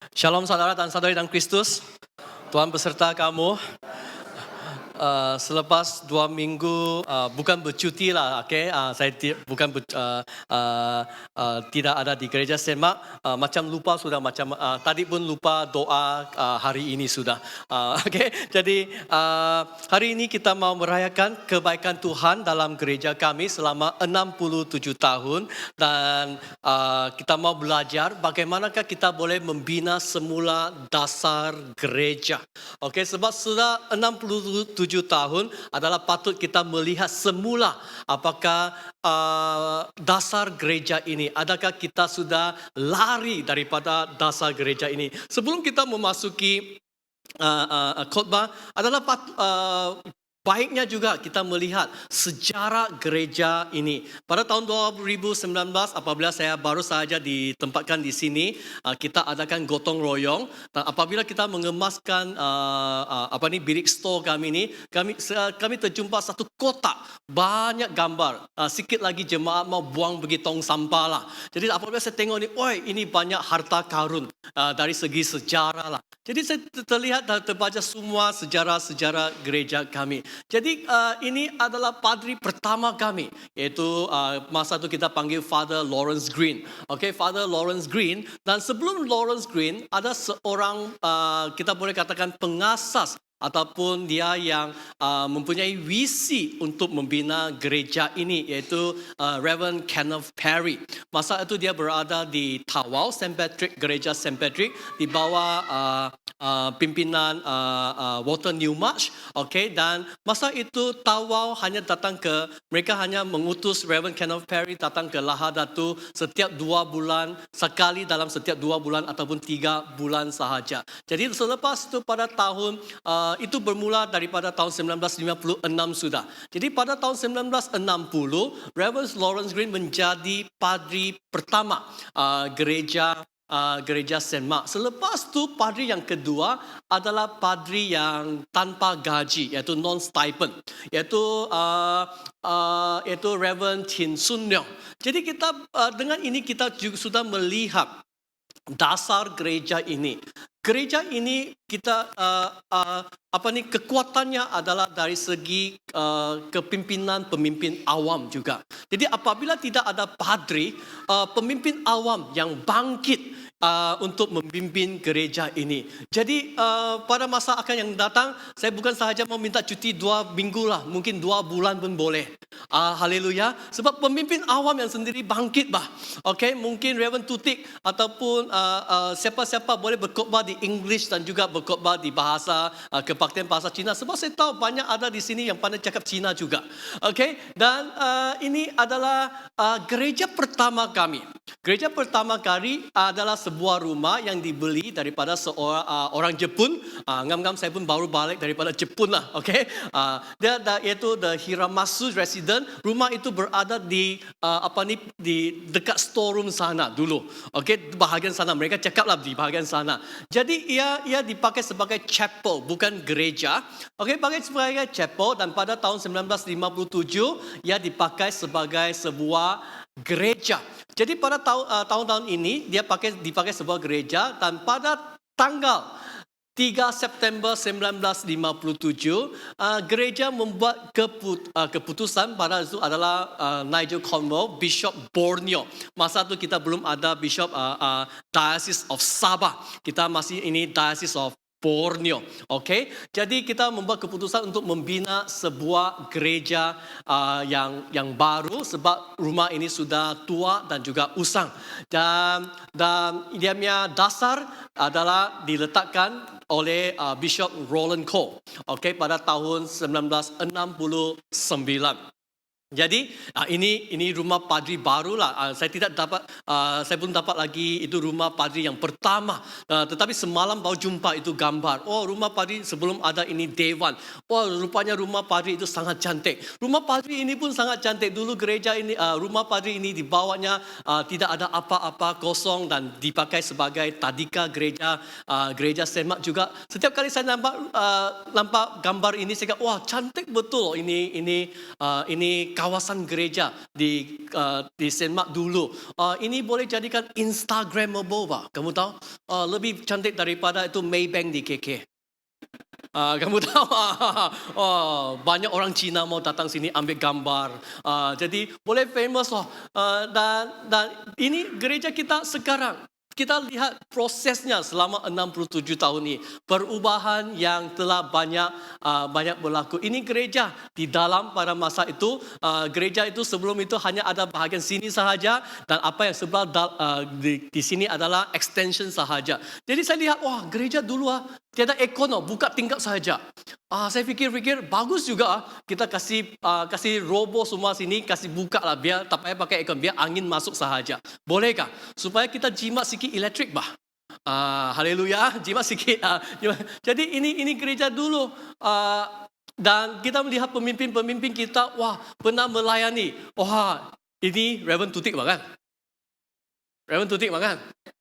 Shalom saudara dan saudari dalam Kristus. Tuhan beserta kamu. Selepas 2 minggu bukan bercuti lah, okay? Saya bukan tidak ada di gereja Semak. Macam lupa sudah, macam tadi pun lupa doa hari ini sudah. Okay? Jadi hari ini kita mau merayakan kebaikan Tuhan dalam gereja kami selama 67 tahun dan kita mau belajar bagaimanakah kita boleh membina semula dasar gereja. Okay? Sebab sudah 67 tahun adalah patut kita melihat semula apakah dasar gereja ini, adakah kita sudah lari daripada dasar gereja ini. Sebelum kita memasuki khotbah adalah baiknya juga kita melihat sejarah gereja ini. Pada tahun 2019 apabila saya baru saja ditempatkan di sini, kita adakan gotong royong. Dan apabila kita mengemaskan bilik store kami ini, kami terjumpa satu kotak banyak gambar. Sikit lagi jemaat mau buang pergi tong sampah lah. Jadi apabila saya tengok ini banyak harta karun dari segi sejarah lah. Jadi saya terlihat dan terbaca semua sejarah gereja kami. Jadi ini adalah padri pertama kami, iaitu masa itu kita panggil Father Lawrence Green. Okay, Father Lawrence Green. Dan sebelum Lawrence Green ada seorang kita boleh katakan pengasas ataupun dia yang mempunyai visi untuk membina gereja ini, iaitu Reverend Kenneth Perry. Masa itu dia berada di Tawau St. Patrick, gereja St. Patrick, di bawah pimpinan Walter Newmarch. Okay, dan masa itu Tawau mereka hanya mengutus Reverend Kenneth Perry datang ke Lahadatu setiap 2 bulan, sekali dalam setiap 2 bulan ataupun 3 bulan sahaja. Jadi selepas itu pada tahun itu bermula daripada tahun 1956 sudah. Jadi pada tahun 1960 Reverend Lawrence Green menjadi padri pertama gereja St. Mark. Selepas itu padri yang kedua adalah padri yang tanpa gaji, iaitu non-stipend, iaitu Reverend Chin Sun Leong. Jadi kita dengan ini kita juga sudah melihat dasar gereja ini. Gereja ini kita kekuatannya adalah dari segi kepimpinan pemimpin awam juga. Jadi apabila tidak ada padri, pemimpin awam yang bangkit untuk memimpin gereja ini. Jadi pada masa akan yang datang, saya bukan sahaja mau minta cuti 2 minggu lah, mungkin 2 bulan pun boleh. Haleluya. Sebab pemimpin awam yang sendiri bangkit bah. Okay, mungkin Reverend Tutik ataupun siapa-siapa boleh berkhotbah di English dan juga berkhotbah di bahasa kebaktian bahasa Cina. Sebab saya tahu banyak ada di sini yang pandai cakap Cina juga. Okay, dan ini adalah gereja pertama kami. Gereja pertama kali adalah sebuah rumah yang dibeli daripada seorang orang Jepun. Ngam-ngam saya pun baru balik daripada Jepun lah. Okay, dia iaitu the Hiramasu Resident. Rumah itu berada di di dekat storeroom sana dulu. Okay, bahagian sana mereka cakaplah di bahagian sana. Jadi ia dipakai sebagai chapel, bukan gereja. Okay, pakai sebagai chapel dan pada tahun 1957 ia dipakai sebagai sebuah gereja. Jadi pada tahun-tahun ini dia dipakai sebuah gereja dan pada tanggal 3 September 1957 gereja membuat keputusan. Pada itu adalah Nigel Cornwall, Bishop Borneo. Masa itu kita belum ada Bishop Diocese of Sabah. Kita masih ini Diocese of Borneo. Okay? Jadi kita membuat keputusan untuk membina sebuah gereja yang baru sebab rumah ini sudah tua dan juga usang. Dan dia punya dasar adalah diletakkan oleh Bishop Roland Cole. Okay, pada tahun 1969. Jadi ini rumah padri barulah. Saya belum dapat lagi itu rumah padri yang pertama. Tetapi semalam baru jumpa itu gambar. Oh, rumah padri sebelum ada ini Dewan. Oh, rupanya rumah padri itu sangat cantik. Rumah padri ini pun sangat cantik. Dulu gereja ini, rumah padri ini dibawanya tidak ada apa-apa, kosong dan dipakai sebagai tadika gereja Semak juga. Setiap kali saya nampak gambar ini saya kata, wah cantik betul ini kawasan gereja di Saint Mark dulu. Ini boleh jadikan Instagramable, Pak. Kamu tahu? Lebih cantik daripada itu Maybank di KK. Kamu tahu, banyak orang Cina mau datang sini ambil gambar. Jadi boleh famous loh. Dan ini gereja kita sekarang. Kita lihat prosesnya selama 67 tahun ini. Perubahan yang telah banyak berlaku. Ini gereja di dalam pada masa itu. Gereja itu sebelum itu hanya ada bahagian sini sahaja. Dan apa yang sebelah di sini adalah extension sahaja. Jadi saya lihat, wah gereja dulu tiada aircon, buka tingkap sahaja. Saya fikir bagus juga kita kasih robo semua sini, kasih buka lah biar tak payah pakai aircon, biar angin masuk sahaja. Bolehkah? Supaya kita jimat sikit elektrik bah. Haleluya, jimat sikit. Jadi ini gereja dulu. Dan kita melihat pemimpin-pemimpin kita, wah pernah melayani. Wah ini Reverend Tutik bahkan. Reverend Tutik bahkan.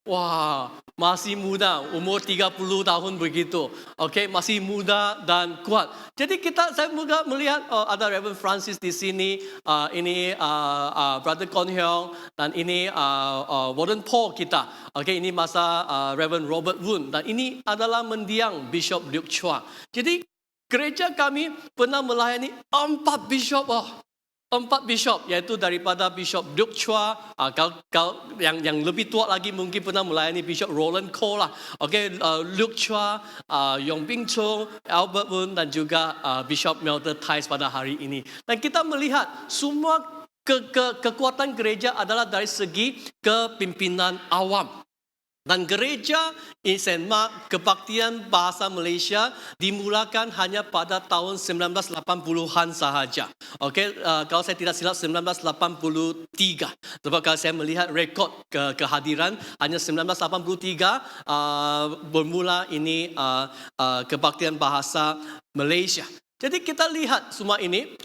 Wah, masih muda, umur 30 tahun begitu. Okey, masih muda dan kuat. Jadi saya juga melihat ada Reverend Francis di sini, ini Brother Kon Hyong, dan ini Warden Paul kita. Okey, ini masa Reverend Robert Woon, dan ini adalah mendiang Bishop Luke Chua. Jadi gereja kami pernah melayani 4 bishop. 4 bishop, iaitu daripada Bishop Duke Chua, kalau yang lebih tua lagi mungkin pernah melayani Bishop Roland Cole lah. Okay, Luke Chua, Yong Bing Chung, Albert Woon, dan juga Bishop Melter Thais pada hari ini. Dan kita melihat semua kekuatan gereja adalah dari segi kepimpinan awam. Dan gereja Saint Mark Kebaktian Bahasa Malaysia dimulakan hanya pada tahun 1980-an sahaja. Okey, kalau saya tidak silap 1983. Sebab kalau saya melihat rekod kehadiran hanya 1983 bermula ini Kebaktian Bahasa Malaysia. Jadi kita lihat semua ini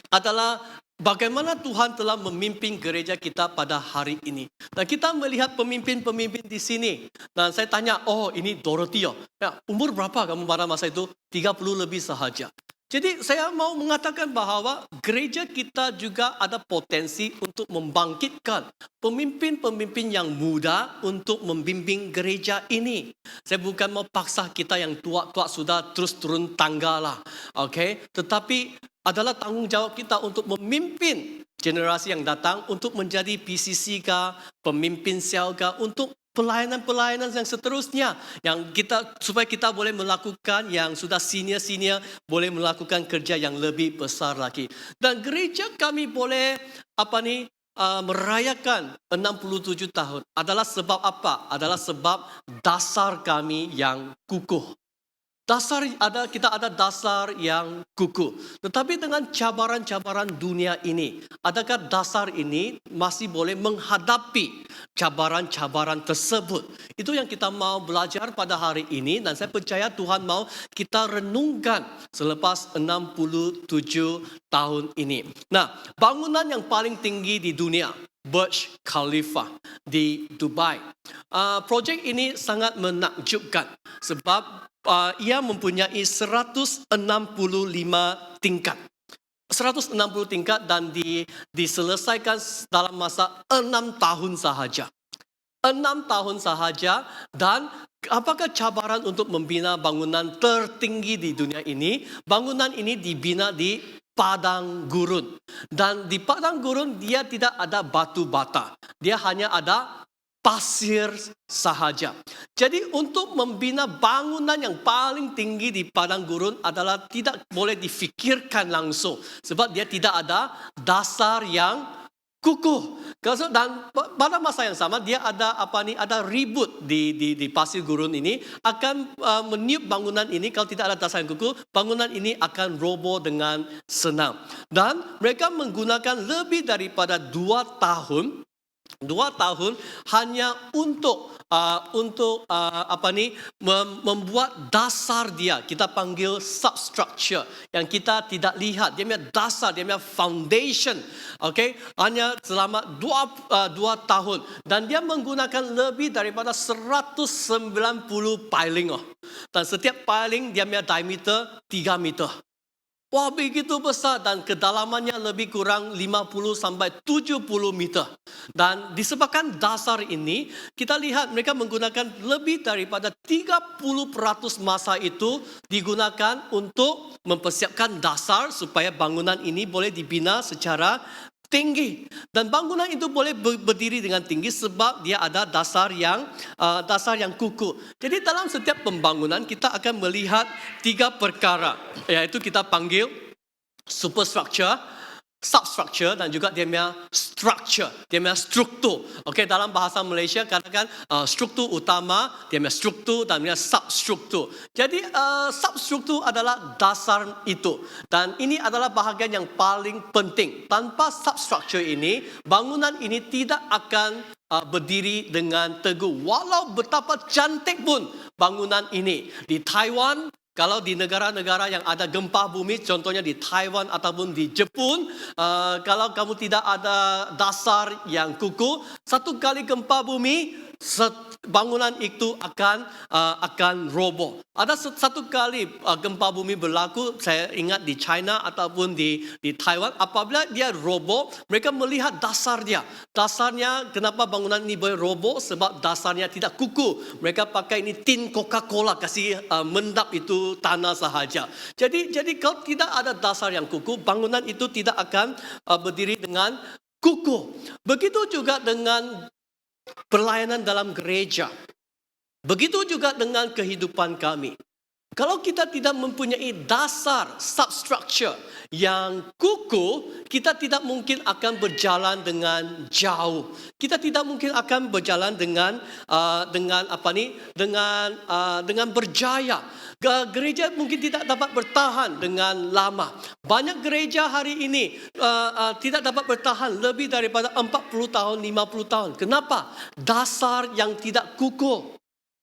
adalah bagaimana Tuhan telah memimpin gereja kita pada hari ini. Dan kita melihat pemimpin-pemimpin di sini. Dan saya tanya, ini Dorothy. Ya, umur berapa kamu pada masa itu? 30 lebih sahaja. Jadi saya mau mengatakan bahawa gereja kita juga ada potensi untuk membangkitkan pemimpin-pemimpin yang muda untuk membimbing gereja ini. Saya bukan mau paksa kita yang tua-tua sudah terus turun tangga lah. Okay? Tetapi adalah tanggungjawab kita untuk memimpin generasi yang datang untuk menjadi PCC kah, pemimpin sel kah, untuk pelayanan-pelayanan yang seterusnya yang supaya kita boleh melakukan yang sudah senior boleh melakukan kerja yang lebih besar lagi. Dan gereja kami boleh merayakan 67 tahun adalah sebab apa? Adalah sebab dasar kami yang kukuh. Kita ada dasar yang kukuh. Tetapi dengan cabaran-cabaran dunia ini, adakah dasar ini masih boleh menghadapi cabaran-cabaran tersebut? Itu yang kita mau belajar pada hari ini, dan saya percaya Tuhan mau kita renungkan selepas 67 tahun ini. Nah, bangunan yang paling tinggi di dunia, Burj Khalifa di Dubai. Projek ini sangat menakjubkan sebab ia mempunyai 165 tingkat. 160 tingkat dan diselesaikan dalam masa 6 tahun sahaja. 6 tahun sahaja. Dan apakah cabaran untuk membina bangunan tertinggi di dunia ini? Bangunan ini dibina di padang gurun. Dan di padang gurun dia tidak ada batu bata. Dia hanya ada pasir sahaja. Jadi untuk membina bangunan yang paling tinggi di padang gurun adalah tidak boleh difikirkan langsung. Sebab dia tidak ada dasar yang kukuh. Dan pada masa yang sama dia ada ada ribut di pasir gurun ini akan meniup bangunan ini. Kalau tidak ada dasar yang kukuh, bangunan ini akan roboh dengan senang. Dan mereka menggunakan lebih daripada 2 tahun hanya untuk membuat dasar dia. Kita panggil substructure yang kita tidak lihat. Dia punya dasar, dia punya foundation. Okay? Hanya selama 2 tahun. Dan dia menggunakan lebih daripada 190 piling. Dan setiap piling dia punya diameter 3 meter. Wah, begitu besar dan kedalamannya lebih kurang 50 sampai 70 meter. Dan disebabkan dasar ini, kita lihat mereka menggunakan lebih daripada 30% masa itu digunakan untuk mempersiapkan dasar supaya bangunan ini boleh dibina secara tinggi. Dan bangunan itu boleh berdiri dengan tinggi sebab dia ada dasar yang kukuh. Jadi dalam setiap pembangunan kita akan melihat 3 perkara, yaitu kita panggil superstructure, substructure dan juga dia punya structure, dia punya struktur. Okey, dalam bahasa Malaysia katakan struktur utama, dia punya struktur dan dia punya substruktur. Jadi substruktur adalah dasar itu dan ini adalah bahagian yang paling penting. Tanpa substructure ini, bangunan ini tidak akan berdiri dengan teguh. Walau betapa cantik pun bangunan ini. Di Taiwan, kalau di negara-negara yang ada gempa bumi, contohnya di Taiwan ataupun di Jepun, kalau kamu tidak ada dasar yang kukuh, satu kali gempa bumi, bangunan itu akan roboh. Ada satu kali gempa bumi berlaku, saya ingat di China ataupun di Taiwan, apabila dia roboh, mereka melihat dasar dia. Dasarnya, kenapa bangunan ini boleh roboh? Sebab dasarnya tidak kukuh. Mereka pakai ini tin Coca-Cola, kasih mendap itu tanah sahaja. Jadi kalau tidak ada dasar yang kukuh, bangunan itu tidak akan berdiri dengan kukuh. Begitu juga dengan pelayanan dalam gereja. Begitu juga dengan kehidupan kami. Kalau kita tidak mempunyai dasar substructure yang kukuh, kita tidak mungkin akan berjalan dengan jauh. Kita tidak mungkin akan berjalan dengan berjaya. Gereja mungkin tidak dapat bertahan dengan lama. Banyak gereja hari ini tidak dapat bertahan lebih daripada 40 tahun, 50 tahun. Kenapa? Dasar yang tidak kukuh.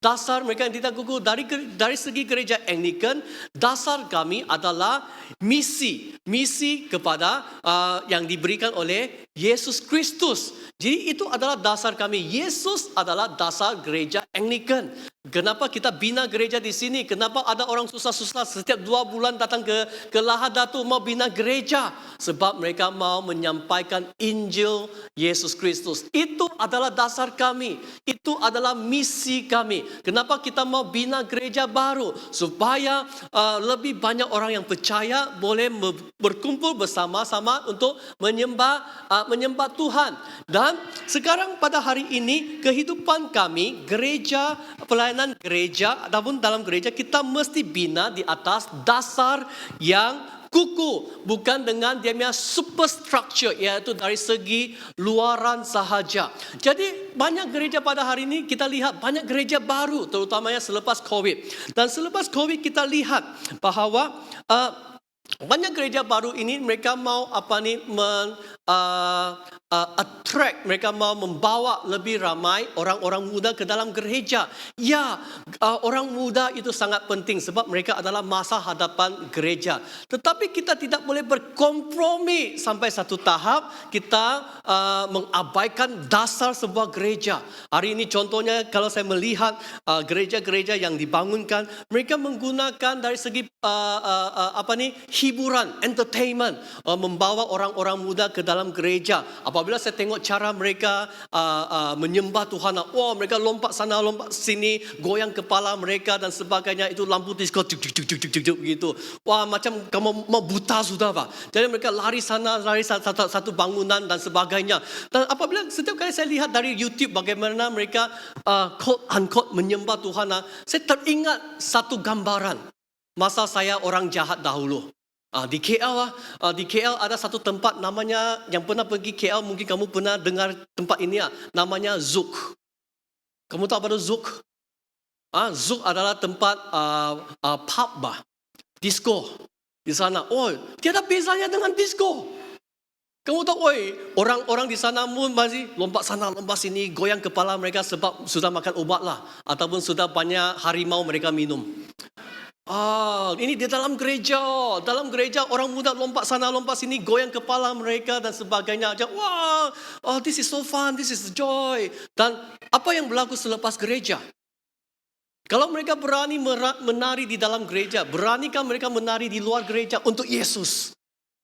Dasar mereka yang tidak kukuh. Dari segi gereja Anglican, dasar kami adalah misi kepada yang diberikan oleh Yesus Kristus. Jadi itu adalah dasar kami. Yesus adalah dasar gereja Anglican. Kenapa kita bina gereja di sini? Kenapa ada orang susah-susah setiap 2 bulan datang ke Lahadatu mau bina gereja? Sebab mereka mau menyampaikan Injil Yesus Kristus. Itu adalah dasar kami. Itu adalah misi kami. Kenapa kita mau bina gereja baru? Supaya lebih banyak orang yang percaya boleh berkumpul bersama-sama untuk menyembah Tuhan. Dan sekarang pada hari ini kehidupan kami, gereja, pelayanan gereja ataupun dalam gereja, kita mesti bina di atas dasar yang kukuh, bukan dengan dia punya superstructure, iaitu dari segi luaran sahaja. Jadi banyak gereja pada hari ini kita lihat banyak gereja baru, terutamanya selepas COVID. Dan selepas COVID kita lihat bahawa banyak gereja baru ini mereka mau attract, mereka mau membawa lebih ramai orang-orang muda ke dalam gereja. Ya, orang muda itu sangat penting sebab mereka adalah masa hadapan gereja. Tetapi kita tidak boleh berkompromi sampai satu tahap kita mengabaikan dasar sebuah gereja. Hari ini contohnya kalau saya melihat gereja-gereja yang dibangunkan, mereka menggunakan dari segi hiburan, entertainment, membawa orang-orang muda ke dalam gereja. Apabila saya tengok cara mereka menyembah Tuhan, mereka lompat sana, lompat sini, goyang kepala mereka dan sebagainya, itu lampu disco gitu. Wah, macam kamu mau buta sudah, Pak. Jadi mereka lari sana, lari satu bangunan dan sebagainya. Dan apabila setiap kali saya lihat dari YouTube bagaimana mereka quote unquote menyembah Tuhan, saya teringat satu gambaran masa saya orang jahat dahulu. Di KL ada satu tempat namanya, yang pernah pergi KL mungkin kamu pernah dengar tempat ini, namanya Zouk. Kamu tahu apa itu Zouk? Zouk adalah tempat pub, disco di sana. Tiada bezanya dengan disco. Kamu tahu, orang-orang di sana pun masih lompat sana, lompat sini, goyang kepala mereka sebab sudah makan obat lah, ataupun sudah banyak harimau mereka minum. Ini di dalam gereja orang muda lompat sana lompat sini, goyang kepala mereka dan sebagainya. Wah, this is so fun, this is joy. Dan apa yang berlaku selepas gereja? Kalau mereka berani menari di dalam gereja, beranikah mereka menari di luar gereja untuk Yesus?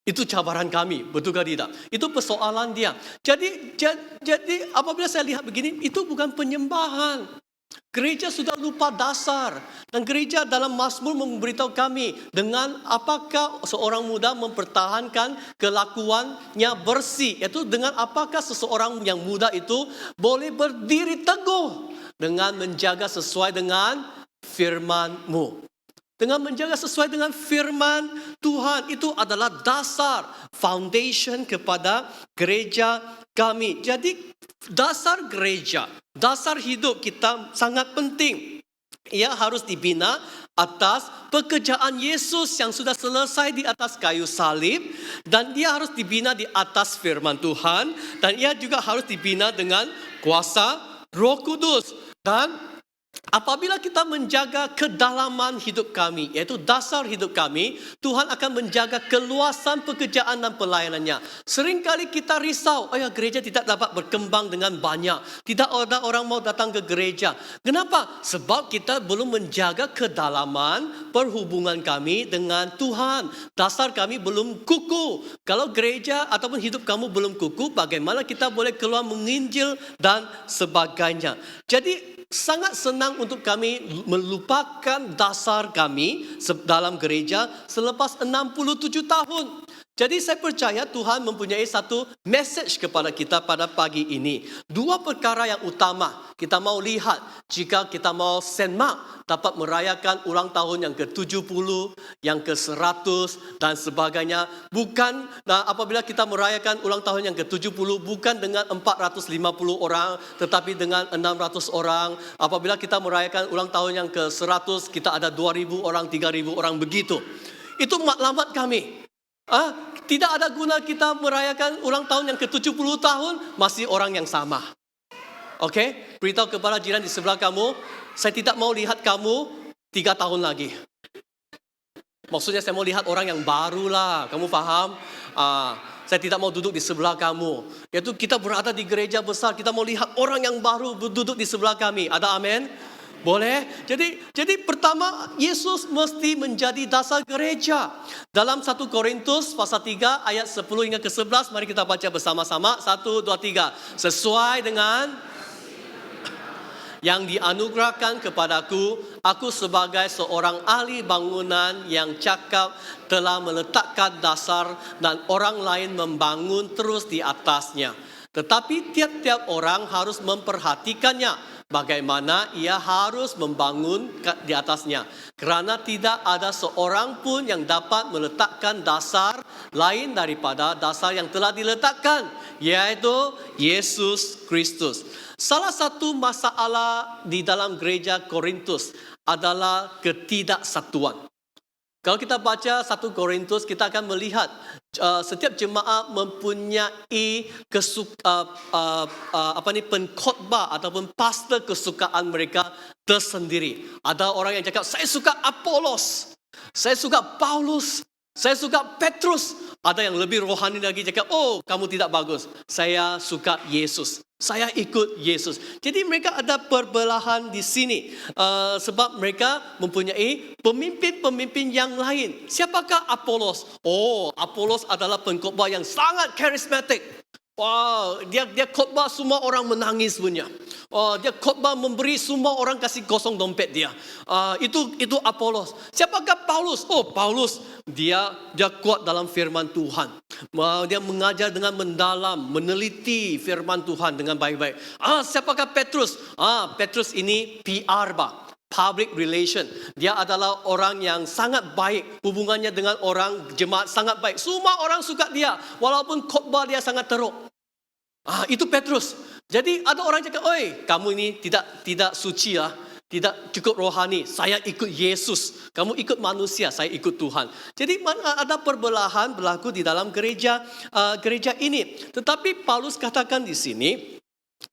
Itu cabaran kami, betulkah tidak? Itu persoalan dia. Jadi apabila saya lihat begini, itu bukan penyembahan. Gereja sudah lupa dasar. Dan gereja dalam Mazmur memberitahu kami dengan apakah seorang muda mempertahankan kelakuannya bersih. Iaitu dengan apakah seseorang yang muda itu boleh berdiri teguh dengan menjaga sesuai dengan firman-Mu. Dengan menjaga sesuai dengan firman Tuhan, itu adalah dasar, foundation kepada gereja kami. Jadi dasar gereja, dasar hidup kita sangat penting. Ia harus dibina atas pekerjaan Yesus yang sudah selesai di atas kayu salib. Dan dia harus dibina di atas firman Tuhan. Dan ia juga harus dibina dengan kuasa Roh Kudus. Dan apabila kita menjaga kedalaman hidup kami, yaitu dasar hidup kami, Tuhan akan menjaga keluasan pekerjaan dan pelayanannya. Seringkali kita risau, gereja tidak dapat berkembang dengan banyak. Tidak ada orang mau datang ke gereja. Kenapa? Sebab kita belum menjaga kedalaman perhubungan kami dengan Tuhan. Dasar kami belum kukuh. Kalau gereja ataupun hidup kamu belum kukuh, bagaimana kita boleh keluar menginjil dan sebagainya. Jadi sangat senang untuk kami melupakan dasar kami dalam gereja selepas 67 tahun. Jadi saya percaya Tuhan mempunyai satu message kepada kita pada pagi ini. Dua perkara yang utama kita mau lihat jika kita mau Saint Mark dapat merayakan ulang tahun yang ke-70, yang ke-100 dan sebagainya. Bukan apabila kita merayakan ulang tahun yang ke-70 bukan dengan 450 orang tetapi dengan 600 orang. Apabila kita merayakan ulang tahun yang ke-100 kita ada 2,000 orang, 3,000 orang begitu. Itu matlamat kami. Tidak ada guna kita merayakan ulang tahun yang ke-70 tahun masih orang yang sama. Okey, beritahu kepada jiran di sebelah kamu, saya tidak mau lihat kamu 3 tahun lagi. Maksudnya saya mau lihat orang yang baru lah, kamu faham? Saya tidak mau duduk di sebelah kamu. Yaitu kita berada di gereja besar, kita mau lihat orang yang baru duduk di sebelah kami. Ada amin? Boleh? Jadi pertama, Yesus mesti menjadi dasar gereja. Dalam 1 Korintus pasal 3 ayat 10 hingga ke 11, mari kita baca bersama-sama. 1, 2, 3. Sesuai dengan yang dianugerahkan kepadaku, aku sebagai seorang ahli bangunan yang cakap telah meletakkan dasar dan orang lain membangun terus di atasnya. Tetapi tiap-tiap orang harus memperhatikannya, bagaimana ia harus membangun di atasnya. Kerana tidak ada seorang pun yang dapat meletakkan dasar lain daripada dasar yang telah diletakkan, yaitu Yesus Kristus. Salah satu masalah di dalam gereja Korintus adalah ketidaksatuan. Kalau kita baca 1 Korintus, kita akan melihat setiap jemaat mempunyai pengkhotbah ataupun pastor kesukaan mereka tersendiri. Ada orang yang cakap, saya suka Apolos, saya suka Paulus, saya suka Petrus. Ada yang lebih rohani lagi cakap, kamu tidak bagus, saya suka Yesus, saya ikut Yesus. Jadi mereka ada perbelahan di sini sebab mereka mempunyai pemimpin-pemimpin yang lain. Siapakah Apolos? Apolos adalah pengkhotbah yang sangat karismatik. Wow, dia khotbah semua orang menangis punya. Dia khotbah memberi semua orang kasih kosong dompet dia. Itu Apolos. Siapakah Paulus? Paulus dia kuat dalam firman Tuhan. Dia mengajar dengan mendalam, meneliti firman Tuhan dengan baik-baik. Siapakah Petrus? Petrus ini PR public relation. Dia adalah orang yang sangat baik. Hubungannya dengan orang jemaat sangat baik. Semua orang suka dia. Walaupun khotbah dia sangat teruk. Itu Petrus. Jadi ada orang cakap, kamu ini tidak suci lah. Tidak cukup rohani. Saya ikut Yesus. Kamu ikut manusia, saya ikut Tuhan. Jadi ada perbelahan berlaku di dalam gereja ini. Tetapi Paulus katakan di sini,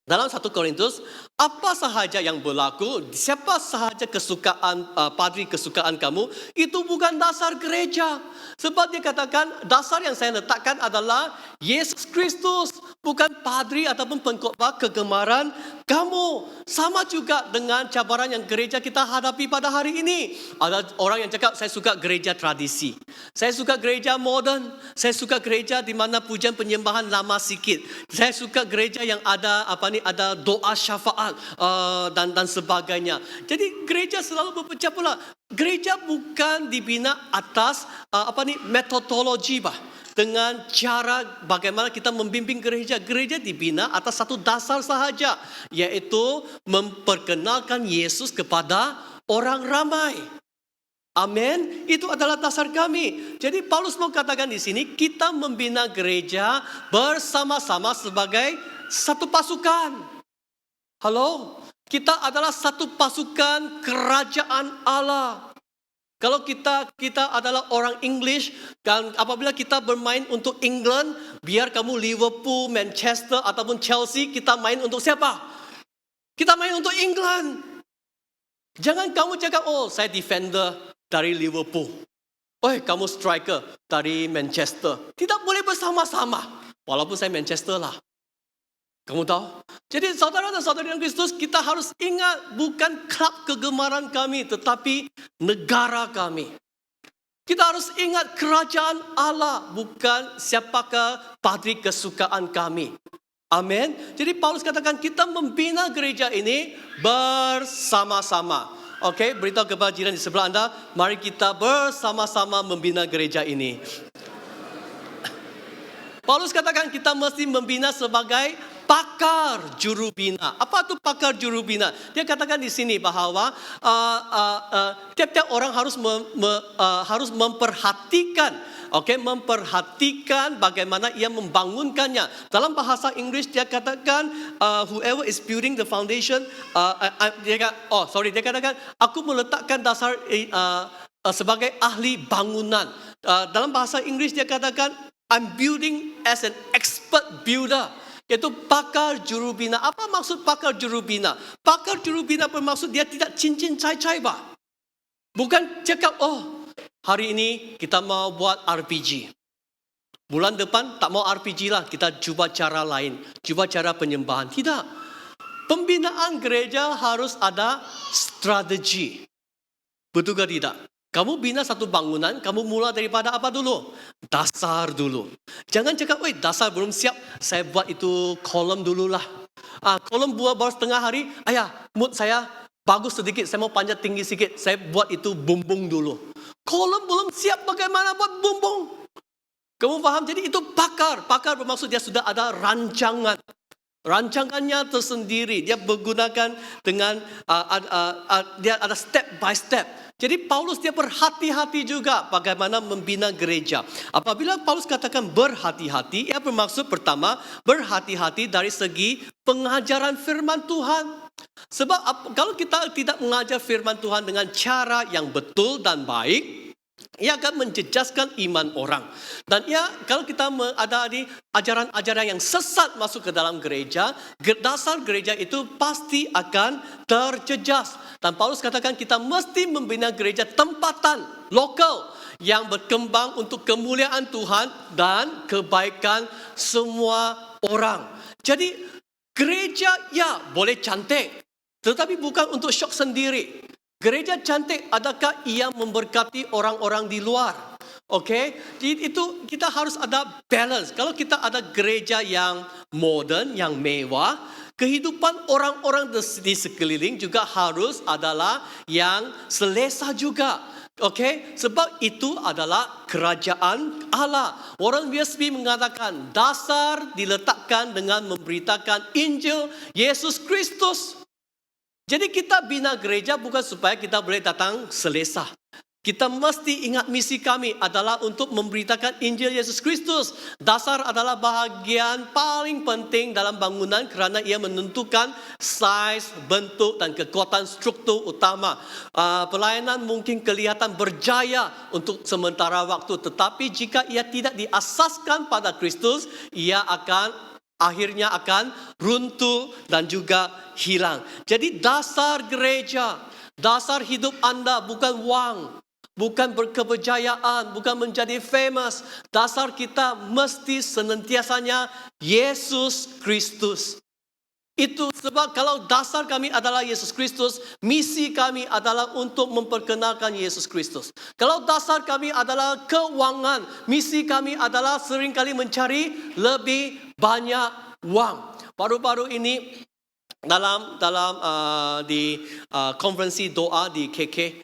dalam 1 Korintus, apa sahaja yang berlaku, siapa sahaja padri kesukaan kamu, itu bukan dasar gereja. Sebab dia katakan, dasar yang saya letakkan adalah Yesus Kristus. Bukan padri ataupun pengkhotbah kegemaran kamu. Sama juga dengan cabaran yang gereja kita hadapi pada hari ini. Ada orang yang cakap, saya suka gereja tradisi. Saya suka gereja moden. Saya suka gereja di mana pujian penyembahan lama sikit. Saya suka gereja yang ada ada doa syafaat dan sebagainya. Jadi gereja selalu berpecah pula. Gereja bukan dibina atas metodologi dengan cara bagaimana kita membimbing gereja. Gereja dibina atas satu dasar sahaja, yaitu memperkenalkan Yesus kepada orang ramai. Amin. Itu adalah dasar kami. Jadi Paulus mau katakan di sini, kita membina gereja bersama-sama sebagai satu pasukan. Halo? Kita adalah satu pasukan kerajaan Allah. Kalau kita adalah orang English, dan apabila kita bermain untuk England, biar kamu Liverpool, Manchester ataupun Chelsea, kita main untuk siapa? Kita main untuk England. Jangan kamu cakap, oh saya defender dari Liverpool. Oh kamu striker dari Manchester. Tidak boleh bersama-sama. Walaupun saya Manchester lah. Kamu tahu? Jadi saudara dan saudari dalam Kristus, kita harus ingat bukan klub kegemaran kami, tetapi negara kami. Kita harus ingat kerajaan Allah, bukan siapakah padri kesukaan kami. Amin. Jadi Paulus katakan kita membina gereja ini bersama-sama. Oke, beritahu kepada jiran di sebelah Anda, mari kita bersama-sama membina gereja ini. Paulus katakan kita mesti membina sebagai pakar jurubina. Apa itu pakar jurubina? Dia katakan di sini bahwa tiap-tiap orang harus memperhatikan, memperhatikan bagaimana ia membangunkannya. Dalam bahasa Inggris dia katakan whoever is building the foundation, dia katakan aku meletakkan dasar sebagai ahli bangunan. Dalam bahasa Inggris dia katakan I'm building as an expert builder. Yaitu pakar jurubina. Apa maksud pakar jurubina? Pakar jurubina bermaksud dia tidak cincin cai-cai Bukan cakap, hari ini kita mau buat RPG. Bulan depan tak mau RPG lah, kita cuba cara lain. Cuba cara penyembahan. Tidak. Pembinaan gereja harus ada strategi. Betul ke tidak? Kamu bina satu bangunan, kamu mula daripada apa dulu? Dasar dulu. Jangan cakap, dasar belum siap, saya buat itu kolom dululah. Kolom buat baru setengah hari, mood saya bagus sedikit, saya mau panjat tinggi sedikit, saya buat itu bumbung dulu. Kolom belum siap, bagaimana buat bumbung? Kamu faham? Jadi itu pakar. Pakar bermaksud dia sudah ada rancangan. Rancangannya tersendiri, dia menggunakan dengan, dia ada step by step. Jadi Paulus dia berhati-hati juga bagaimana membina gereja. Apabila Paulus katakan berhati-hati, ia bermaksud pertama berhati-hati dari segi pengajaran firman Tuhan. Sebab kalau kita tidak mengajar firman Tuhan dengan cara yang betul dan baik, ia akan menjejaskan iman orang. Dan kalau kita ada di ajaran-ajaran yang sesat masuk ke dalam gereja, dasar gereja itu pasti akan terjejas. Dan Paulus katakan kita mesti membina gereja tempatan, lokal, yang berkembang untuk kemuliaan Tuhan dan kebaikan semua orang. Jadi gereja boleh cantik, tetapi bukan untuk syok sendiri. Gereja cantik, adakah ia memberkati orang-orang di luar? Jadi itu kita harus ada balance. Kalau kita ada gereja yang modern, yang mewah, kehidupan orang-orang di sekeliling juga harus adalah yang selesa juga. Sebab itu adalah kerajaan Allah. Warren Wiersbe mengatakan dasar diletakkan dengan memberitakan Injil Yesus Kristus. Jadi kita bina gereja bukan supaya kita boleh datang selesa. Kita mesti ingat misi kami adalah untuk memberitakan Injil Yesus Kristus. Dasar adalah bahagian paling penting dalam bangunan kerana ia menentukan saiz, bentuk dan kekuatan struktur utama. Pelayanan mungkin kelihatan berjaya untuk sementara waktu, tetapi jika ia tidak diasaskan pada Kristus, ia akhirnya akan runtuh dan juga hilang. Jadi dasar gereja, dasar hidup Anda bukan wang, bukan berkebejayaan, bukan menjadi famous. Dasar kita mesti senantiasanya Yesus Kristus. Itu sebab kalau dasar kami adalah Yesus Kristus, misi kami adalah untuk memperkenalkan Yesus Kristus. Kalau dasar kami adalah keuangan, misi kami adalah seringkali mencari lebih banyak wang. Baru-baru ini dalam di konferensi doa di KK,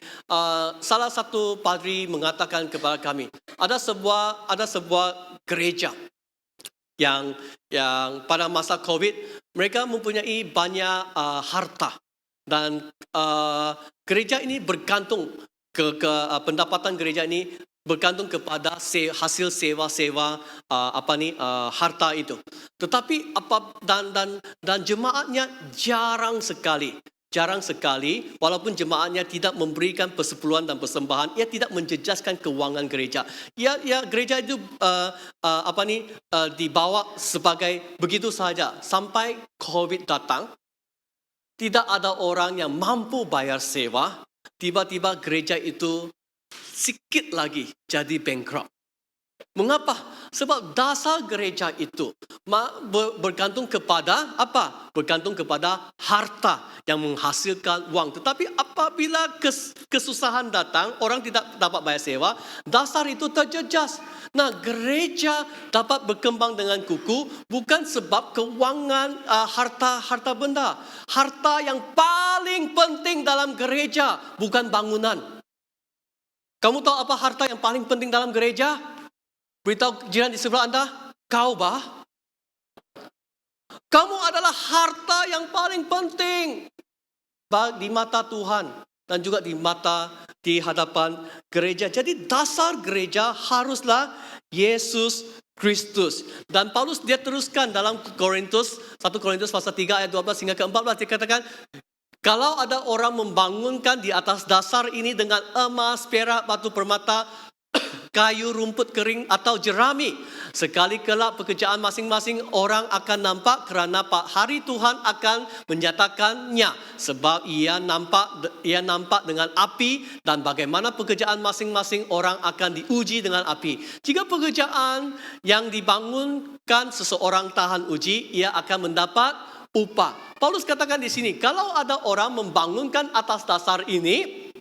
salah satu padri mengatakan kepada kami, ada sebuah gereja yang pada masa COVID mereka mempunyai banyak harta dan gereja ini bergantung ke pendapatan gereja ini bergantung kepada hasil sewa harta itu. Tetapi dan jemaatnya jarang sekali walaupun jemaatnya tidak memberikan persepuluhan dan persembahan, ia tidak menjejaskan keuangan gereja. Gereja itu dibawa sebagai begitu saja sampai COVID datang. Tidak ada orang yang mampu bayar sewa, tiba-tiba gereja itu sikit lagi jadi bankrupt. Mengapa? Sebab dasar gereja itu bergantung kepada apa? Bergantung kepada harta yang menghasilkan uang. Tetapi apabila kesusahan datang, orang tidak dapat bayar sewa, dasar itu terjejas. Nah, gereja dapat berkembang dengan kukuh bukan sebab keuangan harta benda. Harta yang paling penting dalam gereja bukan bangunan. Kamu tahu apa harta yang paling penting dalam gereja? Beritahu jiran di sebelah Anda, kau kamu adalah harta yang paling penting di mata Tuhan dan juga di hadapan gereja. Jadi dasar gereja haruslah Yesus Kristus. Dan Paulus dia teruskan dalam 1 Korintus pasal 3 ayat 12 hingga ke 14 dia katakan, kalau ada orang membangunkan di atas dasar ini dengan emas, perak, batu permata, kayu, rumput kering atau jerami, sekali kelak pekerjaan masing-masing orang akan nampak kerana hari Tuhan akan menyatakannya. Sebab ia nampak dengan api dan bagaimana pekerjaan masing-masing orang akan diuji dengan api. Jika pekerjaan yang dibangunkan seseorang tahan uji, ia akan mendapat upah. Paulus katakan di sini, kalau ada orang membangunkan atas dasar ini,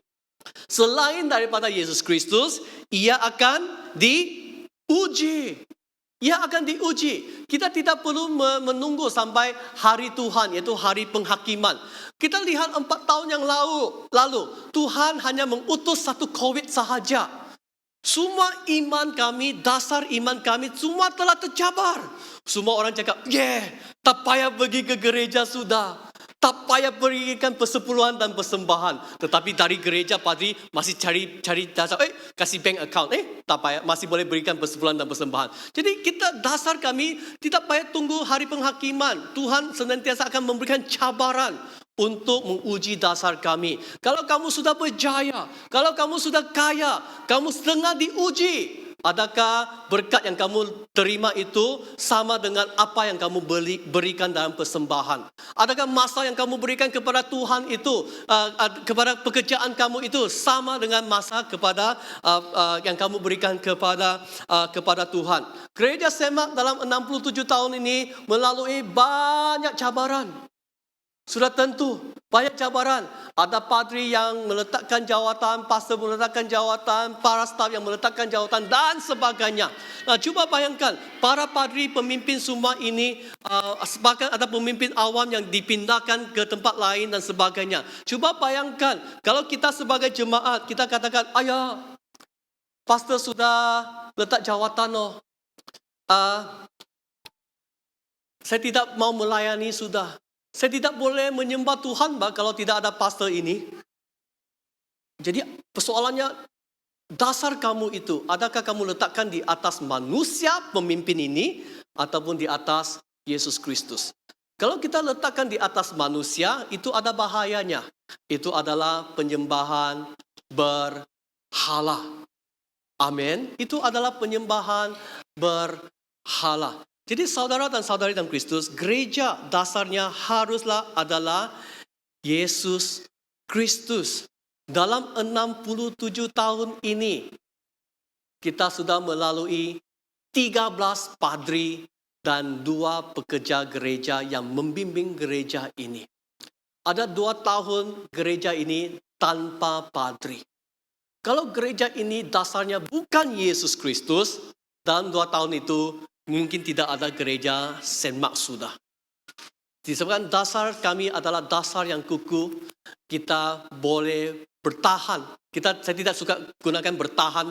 selain daripada Yesus Kristus, ia akan diuji. Ia akan diuji. Kita tidak perlu menunggu sampai hari Tuhan, yaitu hari penghakiman. Kita lihat 4 tahun yang lalu Tuhan hanya mengutus satu COVID sahaja. Semua iman kami, dasar iman kami, semua telah tercabar. Semua orang cakap, tak payah pergi ke gereja sudah. Tak payah berikan persepuluhan dan persembahan. Tetapi dari gereja padri masih cari dasar. Kasih bank account. Tak payah, masih boleh berikan persepuluhan dan persembahan. Jadi dasar kami tidak payah tunggu hari penghakiman. Tuhan senantiasa akan memberikan cabaran untuk menguji dasar kami. Kalau kamu sudah berjaya, kalau kamu sudah kaya, kamu setengah diuji. Adakah berkat yang kamu terima itu sama dengan apa yang kamu berikan dalam persembahan? Adakah masa yang kamu berikan kepada Tuhan itu, kepada pekerjaan kamu itu sama dengan masa kepada yang kamu berikan kepada Tuhan? Gereja Semak dalam 67 tahun ini melalui banyak cabaran. Sudah tentu banyak cabaran. Ada padri yang meletakkan jawatan, pastor meletakkan jawatan, para staf yang meletakkan jawatan dan sebagainya. Nah, cuba bayangkan para padri pemimpin semua ini, bahkan ada pemimpin awam yang dipindahkan ke tempat lain dan sebagainya. Cuba bayangkan kalau kita sebagai jemaat kita katakan, ayah, pastor sudah letak jawatan loh. Saya tidak mau melayani sudah. Saya tidak boleh menyembah Tuhan kalau tidak ada pastor ini. Jadi persoalannya, dasar kamu itu, adakah kamu letakkan di atas manusia pemimpin ini ataupun di atas Yesus Kristus? Kalau kita letakkan di atas manusia, itu ada bahayanya. Itu adalah penyembahan berhala. Amin. Itu adalah penyembahan berhala. Jadi saudara dan saudari dalam Kristus, gereja dasarnya haruslah adalah Yesus Kristus. Dalam 67 tahun ini, kita sudah melalui 13 padri dan 2 pekerja gereja yang membimbing gereja ini. Ada 2 tahun gereja ini tanpa padri. Kalau gereja ini dasarnya bukan Yesus Kristus, dalam 2 tahun itu mungkin tidak ada gereja Saint Mark sudah. Disebabkan dasar kami adalah dasar yang kukuh, kita boleh bertahan. Saya tidak suka gunakan bertahan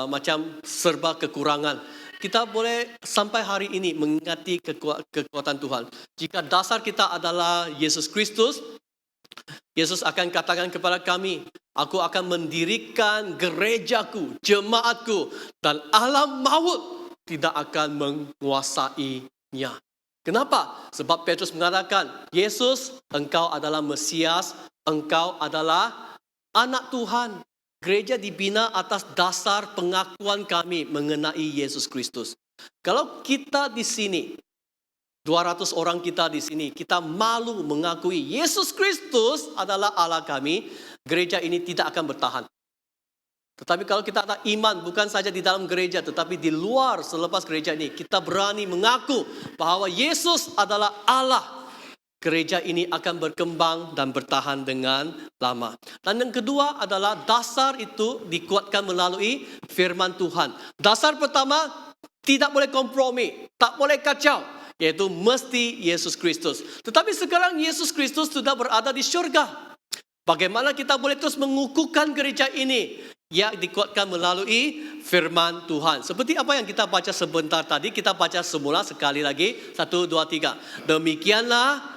macam serba kekurangan. Kita boleh sampai hari ini mengingati kekuatan Tuhan. Jika dasar kita adalah Yesus Kristus, Yesus akan katakan kepada kami, aku akan mendirikan gerejaku, jemaatku, dan alam maut tidak akan menguasainya. Kenapa? Sebab Petrus mengatakan, Yesus, engkau adalah Mesias, engkau adalah anak Tuhan. Gereja dibina atas dasar pengakuan kami mengenai Yesus Kristus. Kalau kita di sini, 200 orang kita di sini, kita malu mengakui Yesus Kristus adalah Allah kami, gereja ini tidak akan bertahan. Tetapi kalau kita ada iman, bukan saja di dalam gereja, tetapi di luar selepas gereja ini, kita berani mengaku bahwa Yesus adalah Allah. Gereja ini akan berkembang dan bertahan dengan lama. Dan yang kedua adalah dasar itu dikuatkan melalui firman Tuhan. Dasar pertama, tidak boleh kompromi, tak boleh kacau. Yaitu mesti Yesus Kristus. Tetapi sekarang Yesus Kristus sudah berada di syurga. Bagaimana kita boleh terus mengukuhkan gereja ini? Ya, dikuatkan melalui firman Tuhan. Seperti apa yang kita baca sebentar tadi, kita baca semula sekali lagi. 1, 2, 3. Demikianlah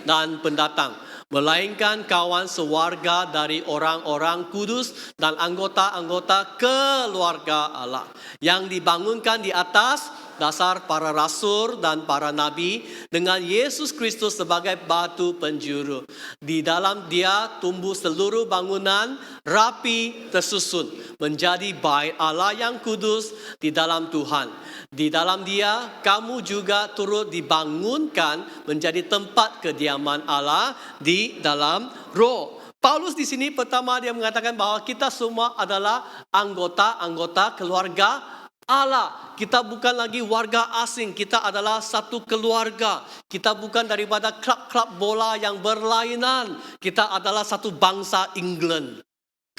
dan pendatang, melainkan kawan sewarga dari orang-orang kudus dan anggota-anggota keluarga Allah yang dibangunkan di atas dasar para rasul dan para nabi dengan Yesus Kristus sebagai batu penjuru. Di dalam Dia tumbuh seluruh bangunan rapi tersusun menjadi bait Allah yang kudus di dalam Tuhan. Di dalam Dia kamu juga turut dibangunkan menjadi tempat kediaman Allah di dalam Roh. Paulus di sini pertama dia mengatakan bahwa kita semua adalah anggota-anggota keluarga Allah. Kita bukan lagi warga asing, kita adalah satu keluarga. Kita bukan daripada klub-klub bola yang berlainan. Kita adalah satu bangsa England.